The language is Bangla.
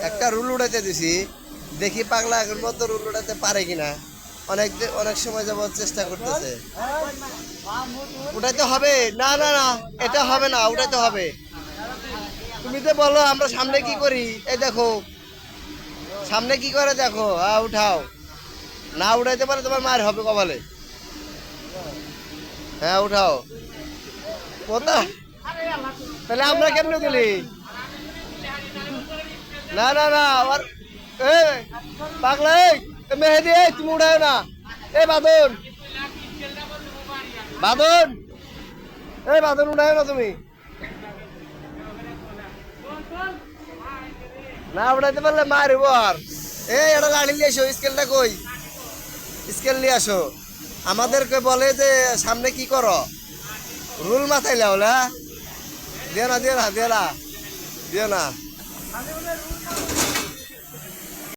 একটা রুল উঠাইতে দিছি, দেখি পাগলা আগের মতো রুল উঠাতে পারে কিনা। অনেক সময় যাবত চেষ্টা করতেছে। উঠাইতে হবে, না না না, এটা হবে না, উঠাইতে হবে। তুমি তো বলো আমরা সামনে কি করি, এই দেখো সামনে কি করে দেখো। উঠাও, না উঠাইতে পারে তোমার মার হবে কপালে। হ্যাঁ উঠাও। কোথা, তাহলে আমরা কেমনে তুলি? না না না, আবার এ পাগলা, এই মেহেদি, এই তুমি উঠায় না। এই বাদন, বাদন, এই বাদন উঠায় না তুমি। না উঠাইতে পারলে মারব। আর এই এটা লাড়ি নিয়ে আসো, স্কেলটা কই? স্কেল নিয়ে আসো। আমাদেরকে বলে যে সামনে কি করো, রুল মাথায় লাও না। দিও না দিও না দিও না দিও না।